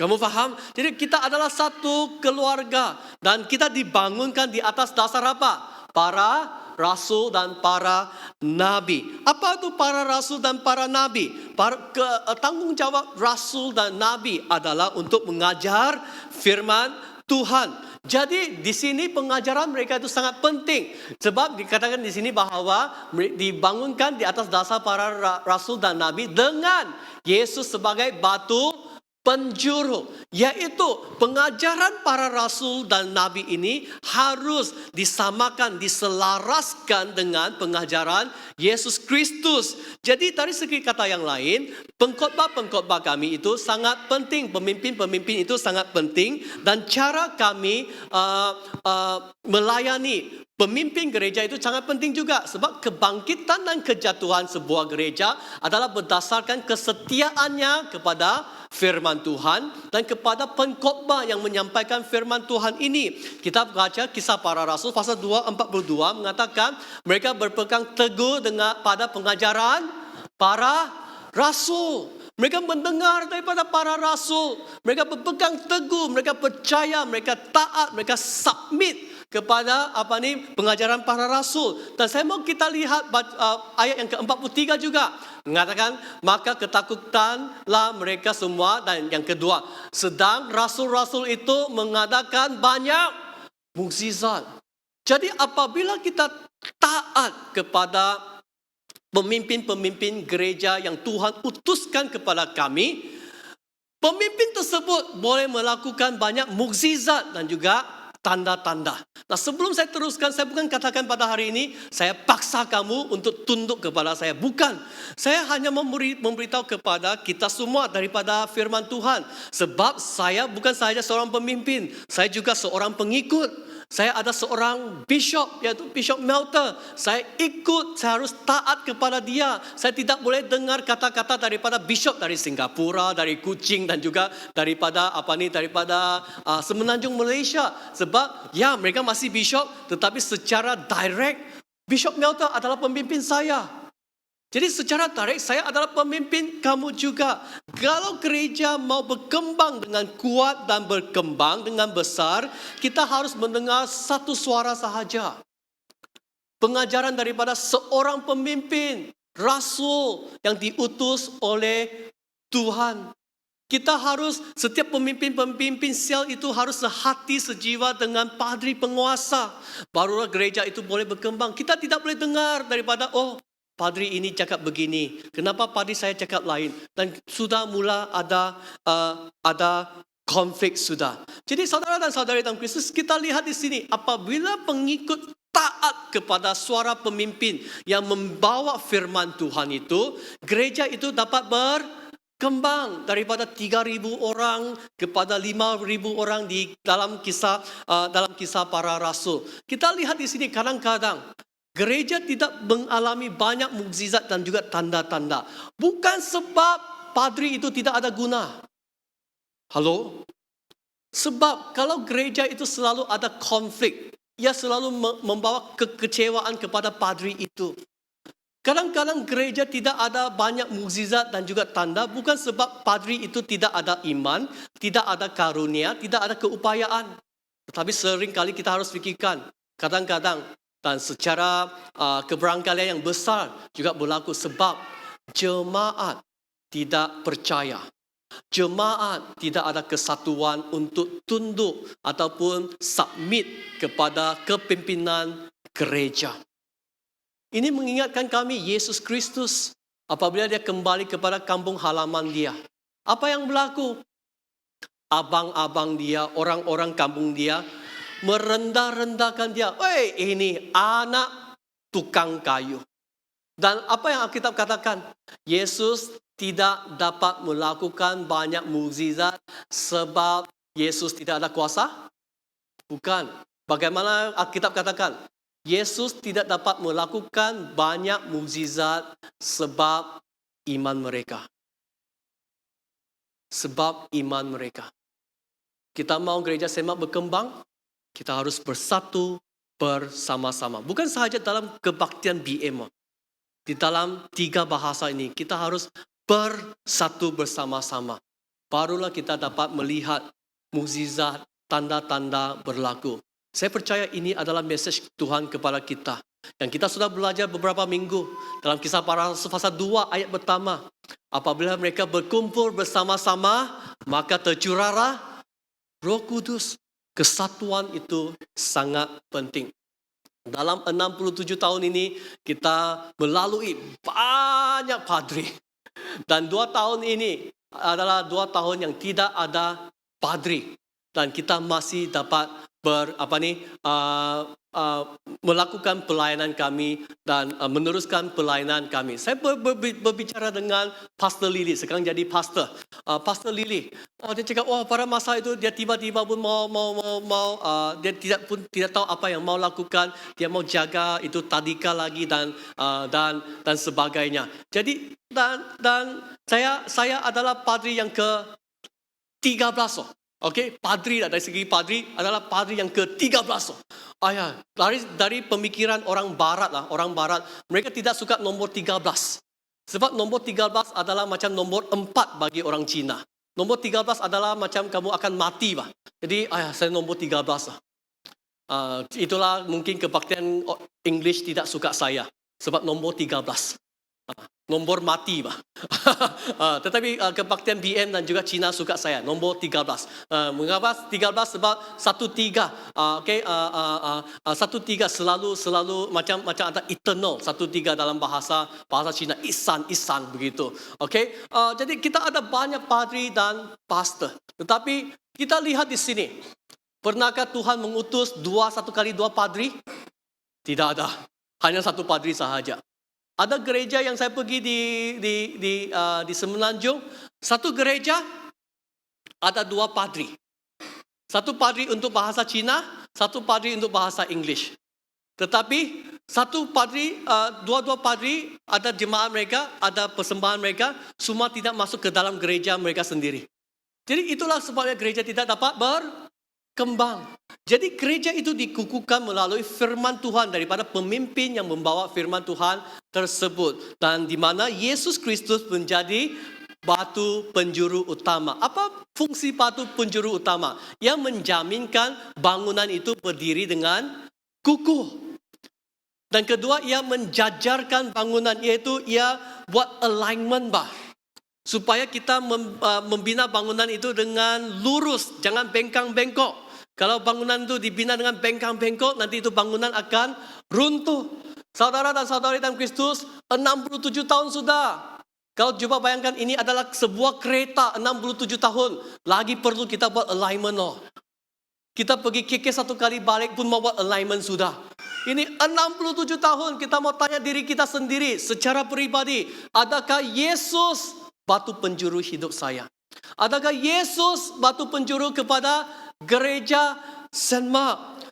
Kamu faham? Jadi kita adalah satu keluarga dan kita dibangunkan di atas dasar apa? Para rasul dan para nabi. Apa itu para rasul dan para nabi? Tanggung jawab rasul dan nabi adalah untuk mengajar firman Tuhan. Jadi di sini pengajaran mereka itu sangat penting. Sebab dikatakan di sini bahwa dibangunkan di atas dasar para rasul dan nabi dengan Yesus sebagai batu penjuru. Yaitu pengajaran para rasul dan nabi ini harus disamakan, diselaraskan dengan pengajaran Yesus Kristus. Jadi dari segi kata yang lain, pengkhotbah kami itu sangat penting. Pemimpin-pemimpin itu sangat penting. Dan cara kami melayani pemimpin gereja itu sangat penting juga. Sebab kebangkitan dan kejatuhan sebuah gereja adalah berdasarkan kesetiaannya kepada firman Tuhan dan kepada pengkhotbah yang menyampaikan firman Tuhan ini. Kita baca Kisah Para Rasul pasal 2:42 mengatakan mereka berpegang teguh pada pengajaran para rasul. Mereka mendengar daripada para rasul. Mereka berpegang teguh, mereka percaya, mereka taat, mereka submit kepada pengajaran para rasul. Dan saya mau kita lihat ayat yang ke-43 juga. Mengatakan, maka ketakutanlah mereka semua. Dan yang kedua, sedang rasul-rasul itu mengadakan banyak mukjizat. Jadi apabila kita taat kepada pemimpin-pemimpin gereja yang Tuhan utuskan kepada kami, pemimpin tersebut boleh melakukan banyak mukjizat dan juga tanda-tanda. Nah, sebelum saya teruskan, saya bukan katakan pada hari ini saya paksa kamu untuk tunduk kepada saya. Bukan. Saya hanya memberitahu kepada kita semua daripada firman Tuhan. Sebab saya bukan sahaja seorang pemimpin, saya juga seorang pengikut. Saya ada seorang bishop, yaitu Bishop Melter. Saya ikut, saya harus taat kepada dia. Saya tidak boleh dengar kata-kata daripada bishop dari Singapura, dari Kuching dan juga daripada Semenanjung Malaysia. Sebab ya mereka masih bishop, tetapi secara direct Bishop Melter adalah pemimpin saya. Jadi secara tarik saya adalah pemimpin kamu juga. Kalau gereja mau berkembang dengan kuat dan berkembang dengan besar, kita harus mendengar satu suara sahaja. Pengajaran daripada seorang pemimpin, rasul yang diutus oleh Tuhan. Kita harus, setiap pemimpin-pemimpin sel itu harus sehati sejiwa dengan padri penguasa. Barulah gereja itu boleh berkembang. Kita tidak boleh dengar daripada, padri ini cakap begini, kenapa padri saya cakap lain? Dan sudah mula ada konflik sudah. Jadi saudara dan saudari dalam Kristus, kita lihat di sini, apabila pengikut taat kepada suara pemimpin yang membawa firman Tuhan itu, gereja itu dapat berkembang daripada 3,000 orang kepada 5,000 orang di dalam kisah para rasul. Kita lihat di sini kadang-kadang gereja tidak mengalami banyak mukjizat dan juga tanda-tanda. Bukan sebab padri itu tidak ada guna. Halo? Sebab kalau gereja itu selalu ada konflik, ia selalu membawa kekecewaan kepada padri itu. Kadang-kadang gereja tidak ada banyak mukjizat dan juga tanda, bukan sebab padri itu tidak ada iman, tidak ada karunia, tidak ada keupayaan. Tetapi sering kali kita harus fikirkan, kadang-kadang, dan secara keberangkalian yang besar juga berlaku sebab jemaat tidak percaya. Jemaat tidak ada kesatuan untuk tunduk ataupun submit kepada kepimpinan gereja. Ini mengingatkan kami Yesus Kristus apabila dia kembali kepada kampung halaman dia. Apa yang berlaku? Abang-abang dia, orang-orang kampung dia merendah-rendahkan dia. Ini anak tukang kayu. Dan apa yang Alkitab katakan? Yesus tidak dapat melakukan banyak mukjizat sebab Yesus tidak ada kuasa? Bukan. Bagaimana Alkitab katakan? Yesus tidak dapat melakukan banyak mukjizat sebab iman mereka. Sebab iman mereka. Kita mau gereja semak berkembang, kita harus bersatu bersama-sama. Bukan sahaja dalam kebaktian BM. Di dalam 3 bahasa ini, kita harus bersatu bersama-sama. Barulah kita dapat melihat mukjizat, tanda-tanda berlaku. Saya percaya ini adalah mesej Tuhan kepada kita. Yang kita sudah belajar beberapa minggu. Dalam kisah para rasul pasal 2 ayat pertama. Apabila mereka berkumpul bersama-sama, maka tercurahlah Roh Kudus. Kesatuan itu sangat penting. Dalam 67 tahun ini kita melalui banyak padri. Dan 2 tahun ini adalah 2 tahun yang tidak ada padri. Dan kita masih dapat melakukan pelayanan kami dan meneruskan pelayanan kami. Saya berbicara dengan Pastor Lily, sekarang jadi pastor. Pastor Lily, dia cakap, pada masa itu dia tiba-tiba pun dia tidak tahu apa yang mau lakukan, dia mau jaga itu tadika lagi dan sebagainya. Jadi dan saya adalah padri yang ke-13. Okey, padri dari segi padri adalah padri yang ke-13. Dari pemikiran orang barat, mereka tidak suka nombor 13. Sebab nombor 13 adalah macam nombor 4 bagi orang Cina. Nombor 13 adalah macam kamu akan mati. Jadi, saya nombor 13. Itulah mungkin kebaktian English tidak suka saya. Sebab nombor 13. Nombor mati. Tetapi kebaktian BM dan juga Cina suka saya. Nombor 13. Mengapa 13? Sebab 13. 13 selalu macam ada eternal. 13 dalam bahasa Cina. Isan begitu. Jadi kita ada banyak padri dan pastor. Tetapi kita lihat di sini. Pernahkah Tuhan mengutus 1 kali 2 padri? Tidak ada. Hanya 1 padri sahaja. Ada gereja yang saya pergi di Semenanjung. 1 gereja ada 2 padri. 1 padri untuk bahasa Cina, satu padri untuk bahasa English. Tetapi satu padri, dua-dua padri, ada jemaat mereka, ada persembahan mereka, semua tidak masuk ke dalam gereja mereka sendiri. Jadi itulah sebabnya gereja tidak dapat berkembang. Jadi gereja itu dikukuhkan melalui firman Tuhan daripada pemimpin yang membawa firman Tuhan tersebut. Dan di mana Yesus Kristus menjadi batu penjuru utama. Apa fungsi batu penjuru utama? Yang menjaminkan bangunan itu berdiri dengan kukuh. Dan kedua, ia menjajarkan bangunan, iaitu ia buat alignment supaya kita membina bangunan itu dengan lurus, jangan bengkang-bengkok. Kalau bangunan itu dibina dengan bengkang-bengkok, nanti itu bangunan akan runtuh. Saudara dan saudari dalam Kristus, 67 tahun sudah. Kalau coba bayangkan, ini adalah sebuah kereta 67 tahun. Lagi perlu kita buat alignment loh. Kita pergi KK satu kali balik pun mau buat alignment sudah. Ini 67 tahun, kita mau tanya diri kita sendiri secara pribadi. Adakah Yesus batu penjuru hidup saya? Adakah Yesus batu penjuru kepada gereja Saint Mark?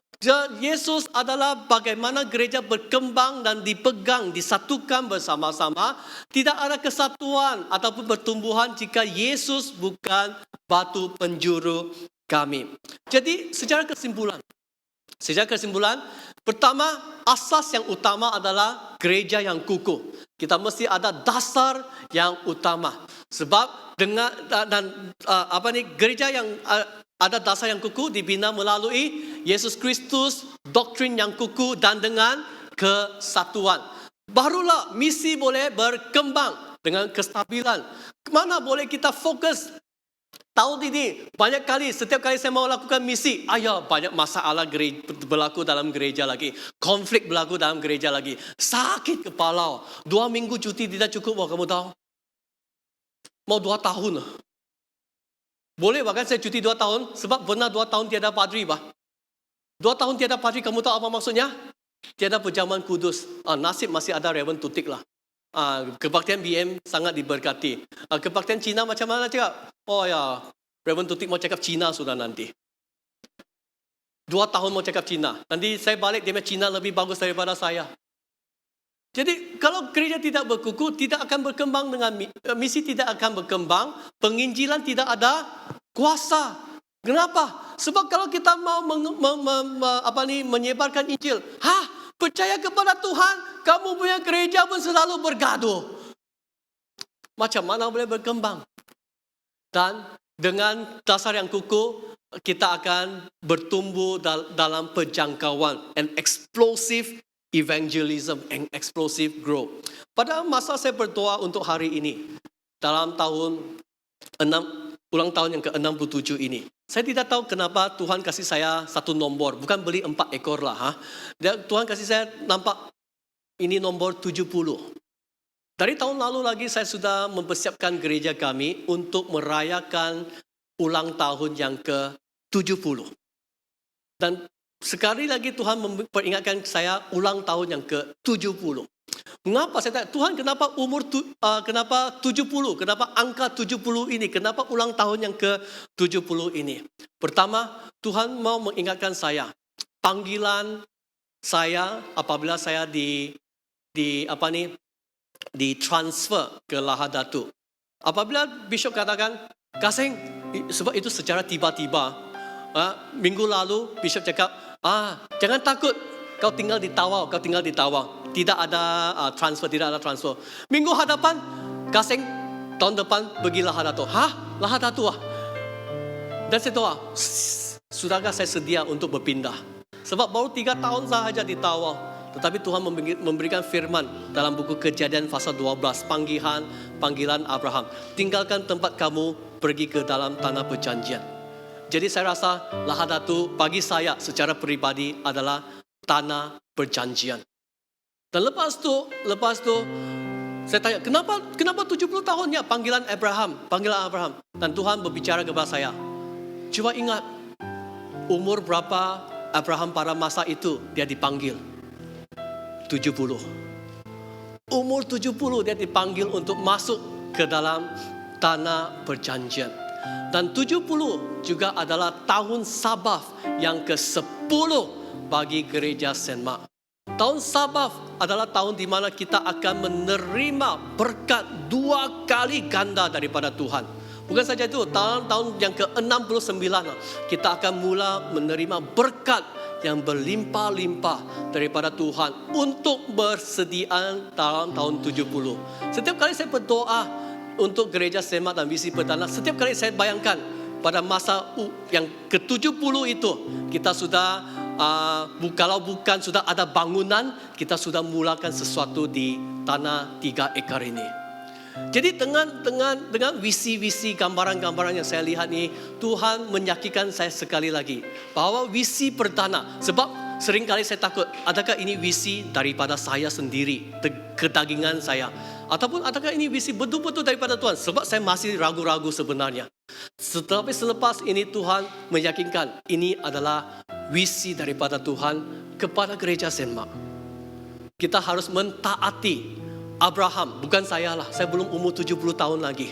Yesus adalah bagaimana gereja berkembang dan dipegang, disatukan bersama-sama. Tidak ada kesatuan ataupun pertumbuhan jika Yesus bukan batu penjuru kami. Jadi secara kesimpulan, pertama, asas yang utama adalah gereja yang kukuh. Kita mesti ada dasar yang utama. Sebab gereja yang ada dasar yang kukuh dibina melalui Yesus Kristus, doktrin yang kukuh dan dengan kesatuan. Barulah misi boleh berkembang dengan kestabilan. Kemana boleh kita fokus? Tahun ini banyak kali, setiap kali saya mau lakukan misi, banyak masalah berlaku dalam gereja lagi. Konflik berlaku dalam gereja lagi. Sakit kepala. 2 minggu cuti tidak cukup, kamu tahu. Mau 2 tahun. Boleh bahkan saya cuti 2 tahun, sebab benar 2 tahun tiada padri. 2 tahun tiada padri, kamu tahu apa maksudnya? Tiada perjamuan kudus. Nasib masih ada Reverend Tutik lah. Kebaktian BM sangat diberkati. Kebaktian Cina macam mana cakap? Reverend Tutik mau cakap Cina sudah nanti. 2 tahun mau cakap Cina. Nanti saya balik, dia Cina lebih bagus daripada saya. Jadi kalau gereja tidak berkukuh, tidak akan berkembang dengan misi, tidak akan berkembang, penginjilan tidak ada kuasa. Kenapa? Sebab kalau kita mau menyebarkan Injil, percaya kepada Tuhan, kamu punya gereja pun selalu bergaduh. Macam mana boleh berkembang? Dan dengan dasar yang kukuh, kita akan bertumbuh dalam penjangkauan and explosive evangelism and explosive growth. Pada masa saya berdoa untuk hari ini, dalam ulang tahun yang ke-67 ini, saya tidak tahu kenapa Tuhan kasih saya satu nombor, bukan beli 4 ekor lah. Tuhan kasih saya nampak ini nombor 70. Dari tahun lalu lagi saya sudah mempersiapkan gereja kami untuk merayakan ulang tahun yang ke-70. Dan sekali lagi Tuhan memperingatkan saya ulang tahun yang ke-70. Mengapa saya tanya, Tuhan kenapa 70? Kenapa angka 70 ini? Kenapa ulang tahun yang ke-70 ini? Pertama, Tuhan mau mengingatkan saya, panggilan saya apabila saya ditransfer ke Lahadatu. Apabila Bishop katakan, Kaseng, sebab itu secara tiba-tiba. Minggu lalu Bishop cakap, jangan takut, kau tinggal di Tawau. Tidak ada transfer. Minggu hadapan, Kaseng, tahun depan pergi Lahadatu. Lahadatu Dan saya tahu, sudahkah saya sedia untuk berpindah? Sebab baru 3 tahun sahaja di Tawau. Tetapi Tuhan memberikan firman dalam buku Kejadian pasal 12, panggilan Abraham. Tinggalkan tempat kamu, pergi ke dalam tanah perjanjian. Jadi saya rasa Lahadatu bagi saya secara pribadi adalah tanah perjanjian. Dan lepas tu saya tanya, kenapa 70 tahunnya panggilan Abraham? Dan Tuhan berbicara kepada saya, coba ingat umur berapa Abraham pada masa itu dia dipanggil? 70. Umur 70 dia dipanggil untuk masuk ke dalam tanah perjanjian. Dan 70 juga adalah tahun Sabaf yang ke-10 bagi gereja Saint Mark. Tahun Sabaf adalah tahun di mana kita akan menerima berkat 2 kali ganda daripada Tuhan. Bukan saja itu, tahun yang ke-69 kita akan mula menerima berkat yang berlimpah-limpah daripada Tuhan untuk bersediaan dalam tahun 70. Setiap kali saya berdoa untuk gereja Saint Mark dan visi perdana, setiap kali saya bayangkan pada masa yang ke-70 itu kita sudah kalau bukan sudah ada bangunan, kita sudah mulakan sesuatu di tanah 3 ekar ini. Jadi dengan visi-visi gambaran-gambaran yang saya lihat ini, Tuhan meyakinkan saya sekali lagi bahwa visi perdana, sebab seringkali saya takut, adakah ini visi daripada saya sendiri, kedagingan saya, ataupun adakah ini visi betul-betul daripada Tuhan, sebab saya masih ragu-ragu sebenarnya. Tetapi selepas ini Tuhan meyakinkan ini adalah visi daripada Tuhan kepada gereja Saint Mark. Kita harus mentaati Abraham, bukan saya lah, saya belum umur 70 tahun lagi.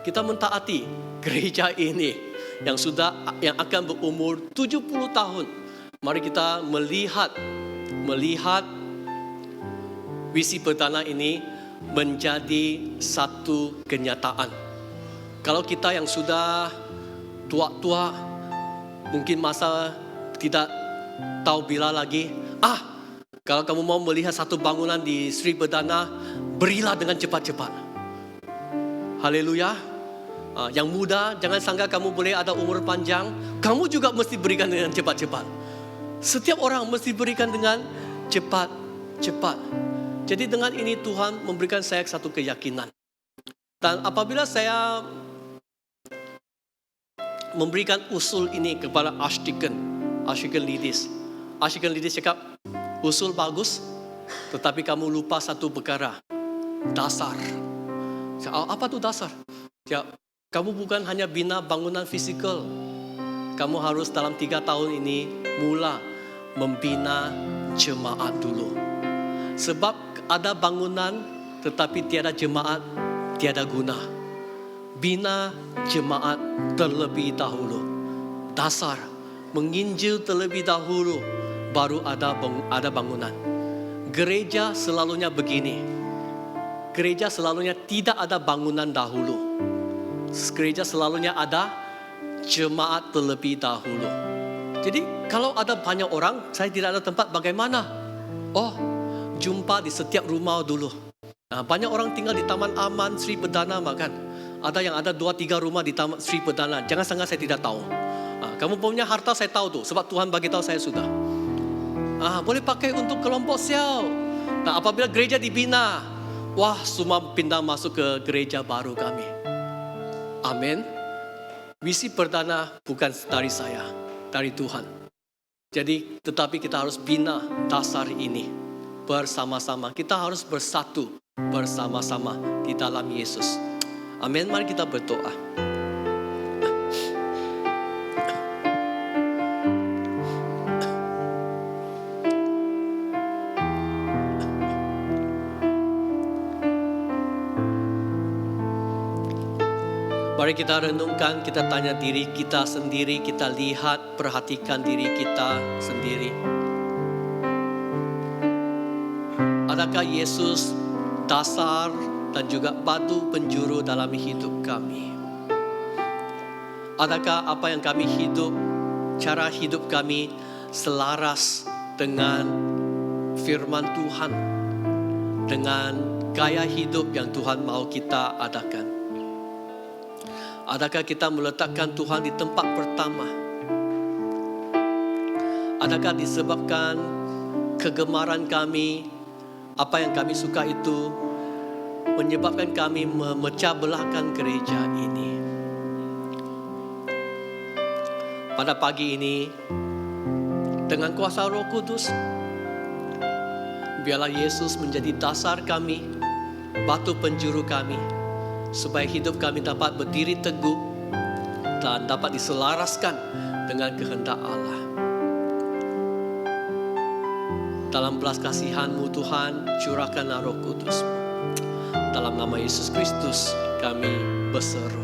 Kita mentaati gereja ini yang akan berumur 70 tahun. Mari kita melihat visi perdana ini menjadi satu kenyataan. Kalau kita yang sudah tua-tua, mungkin masa tidak tahu bila lagi, kalau kamu mau melihat satu bangunan di Sri Perdana, berilah dengan cepat-cepat. Haleluya. Yang muda, jangan sangka kamu boleh ada umur panjang. Kamu juga mesti berikan dengan cepat-cepat. Setiap orang mesti berikan dengan cepat-cepat. Jadi dengan ini Tuhan memberikan saya satu keyakinan. Dan apabila saya memberikan usul ini kepada Archdeacon Lidis cakap, usul bagus, tetapi kamu lupa satu perkara, dasar. Apa tu dasar? Ya, kamu bukan hanya bina bangunan fisikal. Kamu harus dalam 3 tahun ini mula membina jemaat dulu. Sebab ada bangunan tetapi tiada jemaat, tiada guna. Bina jemaat terlebih dahulu. Dasar, menginjil terlebih dahulu, baru ada bangunan. Gereja selalunya begini. Gereja selalunya tidak ada bangunan dahulu. Gereja selalunya ada jemaat terlebih dahulu. Jadi kalau ada banyak orang, saya tidak ada tempat, bagaimana? Jumpa di setiap rumah dulu. Banyak orang tinggal di Taman Aman Sri Perdana makan. Ada yang ada 2-3 rumah di Taman Sri Perdana. Jangan sangka saya tidak tahu. Kamu punya harta saya tahu tuh, sebab Tuhan bagi tahu saya sudah. Boleh pakai untuk kelompok sel. Apabila gereja dibina, semua pindah masuk ke gereja baru kami. Amin. Visi perdana bukan dari saya, dari Tuhan. Jadi tetapi kita harus bina dasar ini bersama-sama. Kita harus bersatu bersama-sama di dalam Yesus. Amin. Mari kita berdoa. Mari kita renungkan, kita tanya diri kita sendiri, kita lihat, perhatikan diri kita sendiri. Adakah Yesus dasar dan juga batu penjuru dalam hidup kami? Adakah apa yang kami hidup, cara hidup kami selaras dengan firman Tuhan, dengan gaya hidup yang Tuhan mau kita adakan? Adakah kita meletakkan Tuhan di tempat pertama? Adakah disebabkan kegemaran kami, apa yang kami suka itu menyebabkan kami memecah belahkan gereja ini? Pada pagi ini, dengan kuasa Roh Kudus, biarlah Yesus menjadi dasar kami, batu penjuru kami, supaya hidup kami dapat berdiri teguh dan dapat diselaraskan dengan kehendak Allah. Dalam belas kasihan-Mu Tuhan, curahkanlah Roh Kudus. Dalam nama Yesus Kristus kami berseru.